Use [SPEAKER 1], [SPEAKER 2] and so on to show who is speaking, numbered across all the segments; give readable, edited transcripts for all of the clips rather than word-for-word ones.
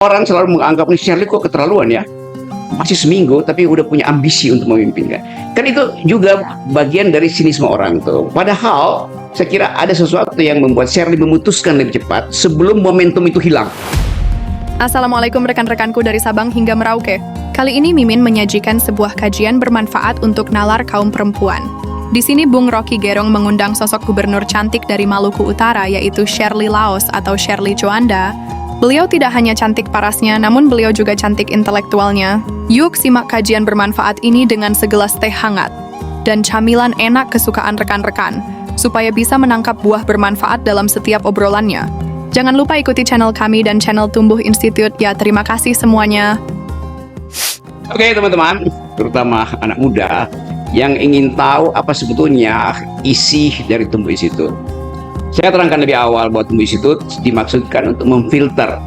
[SPEAKER 1] Orang selalu menganggap nih Shirley kok keterlaluan ya, masih seminggu tapi udah punya ambisi untuk memimpin kan itu juga bagian dari sinisme orang tuh. Padahal saya kira ada sesuatu yang membuat Shirley memutuskan lebih cepat sebelum momentum itu hilang.
[SPEAKER 2] Assalamualaikum rekan-rekanku dari Sabang hingga Merauke. Kali ini Mimin menyajikan sebuah kajian bermanfaat untuk nalar kaum perempuan. Di sini Bung Rocky Gerong mengundang sosok gubernur cantik dari Maluku Utara, yaitu Shirley Laos atau Shirley Juanda. Beliau tidak hanya cantik parasnya, namun beliau juga cantik intelektualnya. Yuk simak kajian bermanfaat ini dengan segelas teh hangat dan camilan enak kesukaan rekan-rekan, supaya bisa menangkap buah bermanfaat dalam setiap obrolannya. Jangan lupa ikuti channel kami dan channel Tumbuh Institute ya. Terima kasih semuanya.
[SPEAKER 1] Oke teman-teman, terutama anak muda yang ingin tahu apa sebetulnya isi dari Tumbuh Institute. Saya terangkan lebih awal bahwa Tumbuh Institute dimaksudkan untuk memfilter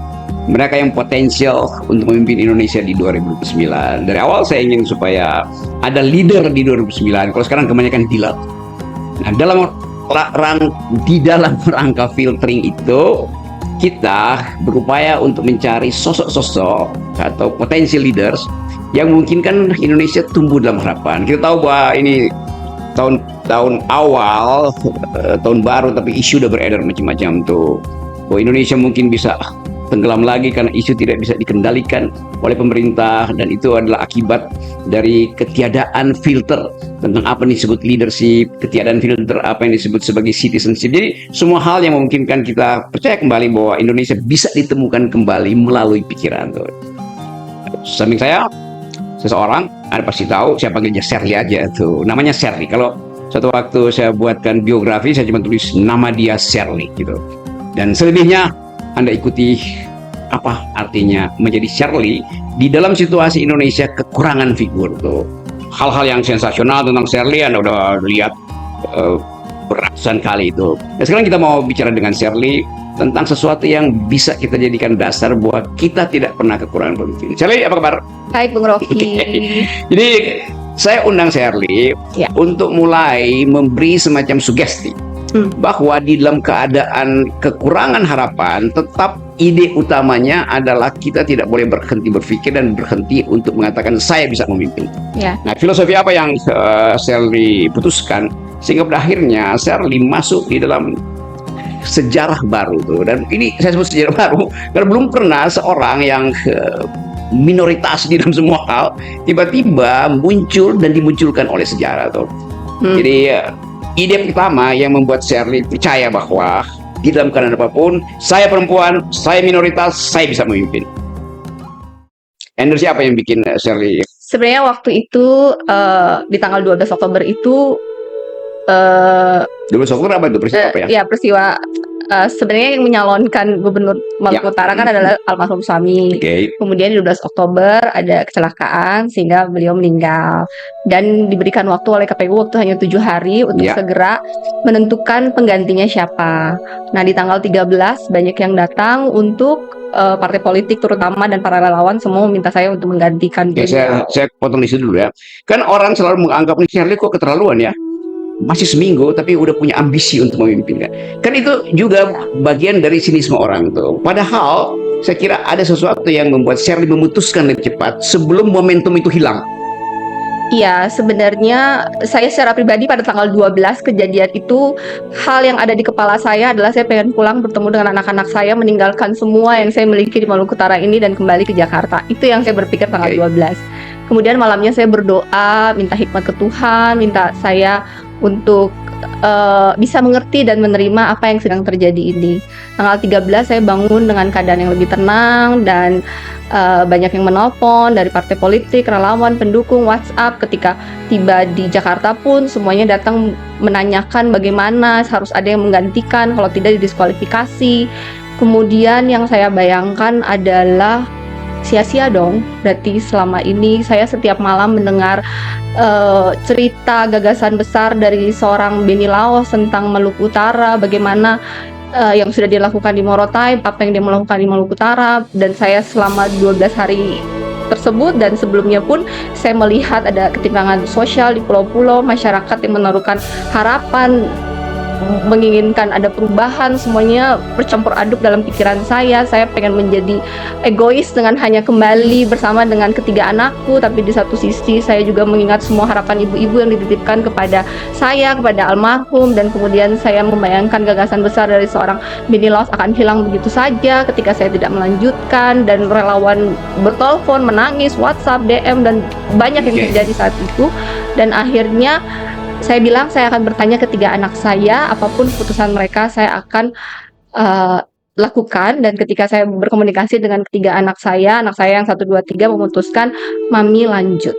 [SPEAKER 1] mereka yang potensial untuk memimpin Indonesia di 2009. Dari awal saya ingin supaya ada leader di 2009. Kalau sekarang kebanyakan dealer. Nah, di dalam rangka filtering itu kita berupaya untuk mencari sosok-sosok atau potensial leaders yang memungkinkan Indonesia tumbuh dalam harapan. Kita tahu bahwa ini tahun awal, tahun baru, tapi isu udah beredar macam-macam tuh. Bahwa Indonesia mungkin bisa tenggelam lagi karena isu tidak bisa dikendalikan oleh pemerintah, dan itu adalah akibat dari ketiadaan filter tentang apa yang disebut leadership, ketiadaan filter apa yang disebut sebagai citizenship. Jadi semua hal yang memungkinkan kita percaya kembali bahwa Indonesia bisa ditemukan kembali melalui pikiran tuh. Samping saya seseorang, Anda pasti tahu, saya panggilnya Shirley aja tuh. Namanya Shirley. Kalau suatu waktu saya buatkan biografi, saya cuma tulis nama dia Shirley gitu. Dan selebihnya Anda ikuti apa artinya menjadi Shirley di dalam situasi Indonesia kekurangan figur tuh. Hal-hal yang sensasional tentang Shirley Anda udah lihat beratusan kali itu. Dan sekarang kita mau bicara dengan Shirley tentang sesuatu yang bisa kita jadikan dasar bahwa kita tidak pernah kekurangan pemimpin. Shirley, apa kabar?
[SPEAKER 3] Baik, Bung Rocky.
[SPEAKER 1] Jadi saya undang Shirley untuk mulai memberi semacam sugesti bahwa di dalam keadaan kekurangan harapan, tetap ide utamanya adalah kita tidak boleh berhenti berpikir dan berhenti untuk mengatakan saya bisa memimpin. Nah, filosofi apa yang Shirley putuskan sehingga pada akhirnya Shirley masuk di dalam sejarah baru tuh. Dan ini saya sebut sejarah baru karena belum pernah seorang yang minoritas di dalam semua hal tiba-tiba muncul dan dimunculkan oleh sejarah tuh. Jadi ide pertama yang membuat Shirley percaya bahwa di dalam keadaan apapun, saya perempuan, saya minoritas, saya bisa memimpin. Endorse apa yang bikin Shirley?
[SPEAKER 3] Sebenarnya waktu itu di tanggal 12 Oktober itu
[SPEAKER 1] 12 Oktober apa itu peristiwa apa ya?
[SPEAKER 3] Ya, peristiwa sebenarnya yang menyalonkan gubernur Maluku Utara kan adalah almarhum suami. Kemudian di 12 Oktober ada kecelakaan sehingga beliau meninggal. Dan diberikan waktu oleh KPU waktu hanya 7 hari untuk segera menentukan penggantinya siapa. Nah, di tanggal 13 banyak yang datang untuk partai politik terutama dan para relawan semua meminta saya untuk menggantikan beliau.
[SPEAKER 1] Saya potong di situ dulu ya. Kan orang selalu menganggap nih Shirley kok keterlaluan ya, masih seminggu tapi udah punya ambisi untuk memimpin kan itu juga bagian dari sinisme orang tuh. Padahal saya kira ada sesuatu yang membuat Shirley memutuskan lebih cepat sebelum momentum itu hilang.
[SPEAKER 3] Iya, sebenarnya saya secara pribadi pada tanggal 12 kejadian itu, hal yang ada di kepala saya adalah saya pengen pulang bertemu dengan anak-anak saya, meninggalkan semua yang saya miliki di Maluku Utara ini dan kembali ke Jakarta. Itu yang saya berpikir tanggal 12. Kemudian malamnya saya berdoa, minta hikmat ke Tuhan, minta saya untuk bisa mengerti dan menerima apa yang sedang terjadi ini. Tanggal 13 saya bangun dengan keadaan yang lebih tenang dan banyak yang menelpon dari partai politik, relawan, pendukung, WhatsApp. Ketika tiba di Jakarta pun semuanya datang menanyakan bagaimana, harus ada yang menggantikan, kalau tidak didiskualifikasi. Kemudian yang saya bayangkan adalah sia-sia dong. Berarti selama ini saya setiap malam mendengar cerita gagasan besar dari seorang Benny Laos tentang Maluku Utara, bagaimana yang sudah dilakukan di Morotai, apa yang dia melakukan di Maluku Utara. Dan saya selama 12 hari tersebut dan sebelumnya pun saya melihat ada ketimpangan sosial di pulau-pulau, masyarakat yang menaruhkan harapan menginginkan ada perubahan, semuanya bercampur aduk dalam pikiran saya. Saya pengen menjadi egois dengan hanya kembali bersama dengan ketiga anakku, tapi di satu sisi saya juga mengingat semua harapan ibu-ibu yang dititipkan kepada saya, kepada almarhum, dan kemudian saya membayangkan gagasan besar dari seorang Benny Laos akan hilang begitu saja ketika saya tidak melanjutkan, dan relawan bertelepon, menangis, WhatsApp, DM, dan banyak yang terjadi saat itu. Dan akhirnya saya bilang saya akan bertanya ketiga anak saya, apapun keputusan mereka saya akan lakukan. Dan ketika saya berkomunikasi dengan ketiga anak saya yang 1, 2, 3 memutuskan, Mami lanjut.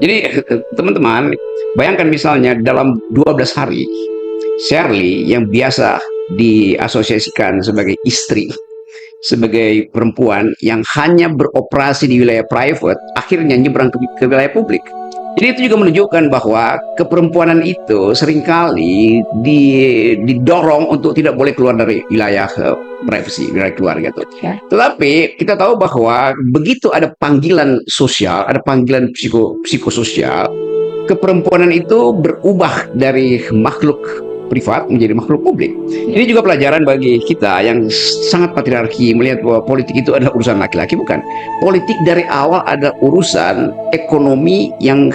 [SPEAKER 1] Jadi teman-teman, bayangkan misalnya dalam 12 hari, Shirley yang biasa diasosiasikan sebagai istri, sebagai perempuan yang hanya beroperasi di wilayah private, akhirnya nyebrang ke wilayah publik. Jadi itu juga menunjukkan bahwa keperempuanan itu seringkali didorong untuk tidak boleh keluar dari wilayah privacy, wilayah keluarga itu.
[SPEAKER 3] Ya.
[SPEAKER 1] Tetapi kita tahu bahwa begitu ada panggilan sosial, ada panggilan psikososial, keperempuanan itu berubah dari makhluk privat menjadi makhluk publik. Ini juga pelajaran bagi kita yang sangat patriarki melihat bahwa politik itu adalah urusan laki-laki. Bukan. Politik dari awal ada urusan ekonomi yang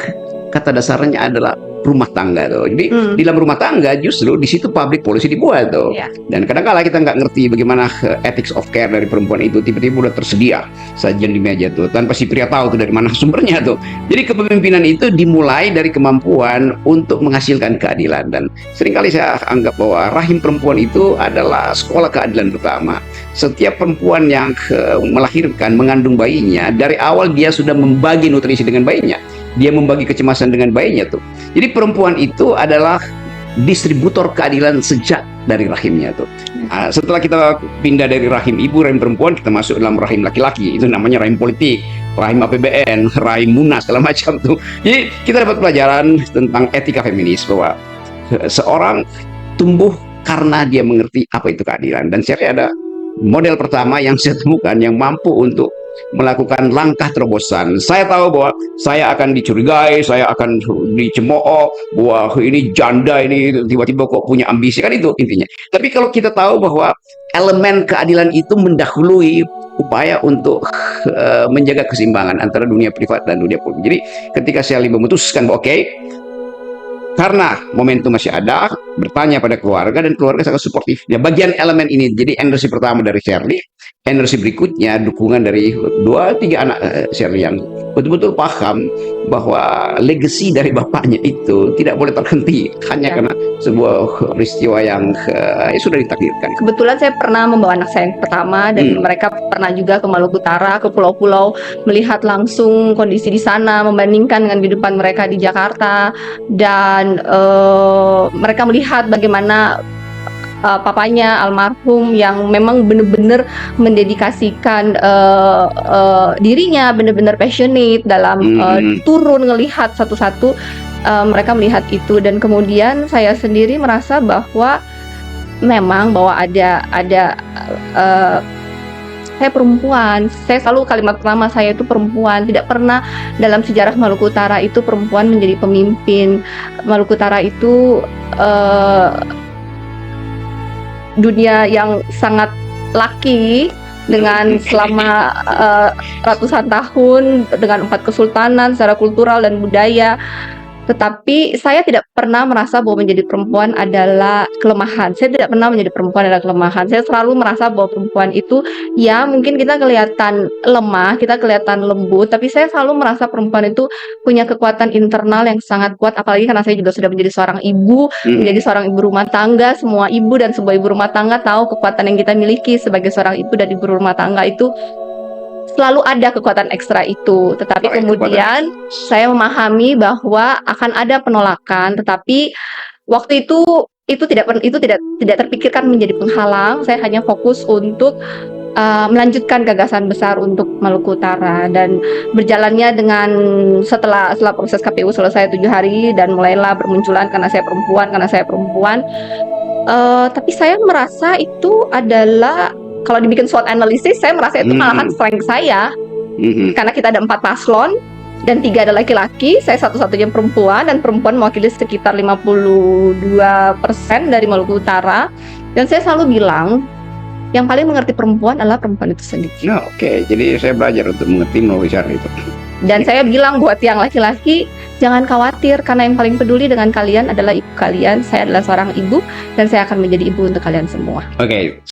[SPEAKER 1] kata dasarnya adalah rumah tangga tuh. Jadi di dalam rumah tangga justru di situ public policy dibuat tuh.
[SPEAKER 3] Ya.
[SPEAKER 1] Dan kadang-kala kita nggak ngerti bagaimana ethics of care dari perempuan itu, tiba-tiba udah tersedia sajian di meja tuh tanpa si pria tahu tuh dari mana sumbernya tuh. Jadi kepemimpinan itu dimulai dari kemampuan untuk menghasilkan keadilan, dan seringkali saya anggap bahwa rahim perempuan itu adalah sekolah keadilan pertama. Setiap perempuan yang melahirkan, mengandung bayinya, dari awal dia sudah membagi nutrisi dengan bayinya. Dia membagi kecemasan dengan bayinya tuh. Jadi perempuan itu adalah distributor keadilan sejak dari rahimnya tuh. Nah, setelah kita pindah dari rahim ibu, rahim perempuan, kita masuk dalam rahim laki-laki. Itu namanya rahim politik, rahim APBN, rahim Munas, segala macam tuh. Jadi kita dapat pelajaran tentang etika feminis bahwa seorang tumbuh karena dia mengerti apa itu keadilan. Dan saya ada model pertama yang saya temukan yang mampu untuk melakukan langkah terobosan. Saya tahu bahwa saya akan dicurigai, saya akan dicemooh, bahwa ini janda, ini tiba-tiba kok punya ambisi, kan itu intinya. Tapi kalau kita tahu bahwa elemen keadilan itu mendahului upaya untuk menjaga keseimbangan antara dunia privat dan dunia publik. Jadi ketika Shirley memutuskan bahwa oke, karena momentum masih ada, bertanya pada keluarga, dan keluarga sangat suportif. Ya, bagian elemen ini, jadi energi pertama dari Shirley, energi berikutnya dukungan dari 2-3 anak Shirley yang betul-betul paham bahwa legacy dari bapaknya itu tidak boleh terhenti hanya karena sebuah peristiwa yang sudah ditakdirkan.
[SPEAKER 3] Kebetulan saya pernah membawa anak saya yang pertama, dan mereka pernah juga ke Maluku Utara, ke pulau-pulau, melihat langsung kondisi di sana, membandingkan dengan kehidupan mereka di Jakarta, dan mereka melihat bagaimana papanya almarhum yang memang benar-benar mendedikasikan dirinya, benar-benar passionate dalam turun ngelihat satu-satu. Mereka melihat itu, dan kemudian saya sendiri merasa bahwa memang bahwa ada saya perempuan. Saya selalu kalimat pertama saya itu perempuan. Tidak pernah dalam sejarah Maluku Utara itu perempuan menjadi pemimpin. Maluku Utara itu dunia yang sangat laki dengan selama ratusan tahun, dengan 4 kesultanan secara kultural dan budaya. Tetapi saya tidak pernah merasa bahwa menjadi perempuan adalah kelemahan. Saya tidak pernah menjadi perempuan adalah kelemahan. Saya selalu merasa bahwa perempuan itu, ya mungkin kita kelihatan lemah, kita kelihatan lembut, tapi saya selalu merasa perempuan itu punya kekuatan internal yang sangat kuat. Apalagi karena saya juga sudah menjadi seorang ibu, menjadi seorang ibu rumah tangga. Semua ibu dan sebuah ibu rumah tangga tahu kekuatan yang kita miliki sebagai seorang ibu dan ibu rumah tangga itu selalu ada kekuatan ekstra itu. Tetapi kemudian saya memahami bahwa akan ada penolakan, tetapi waktu itu tidak terpikirkan menjadi penghalang. Saya hanya fokus untuk melanjutkan gagasan besar untuk Maluku Utara, dan berjalannya dengan setelah proses KPU selesai 7 hari dan mulailah bermunculan karena saya perempuan. Tapi saya merasa itu adalah, kalau dibikin SWOT analysis, saya merasa itu malahan strength saya. Karena kita ada 4 paslon, dan 3 ada laki-laki. Saya satu-satunya perempuan, dan perempuan mewakili sekitar 52% dari Maluku Utara. Dan saya selalu bilang, yang paling mengerti perempuan adalah perempuan itu sendiri.
[SPEAKER 1] Nah, oke. Jadi saya belajar untuk mengerti melalui cara itu.
[SPEAKER 3] Dan saya bilang buat yang laki-laki, jangan khawatir, karena yang paling peduli dengan kalian adalah ibu kalian. Saya adalah seorang ibu, dan saya akan menjadi ibu untuk kalian semua.
[SPEAKER 1] Oke.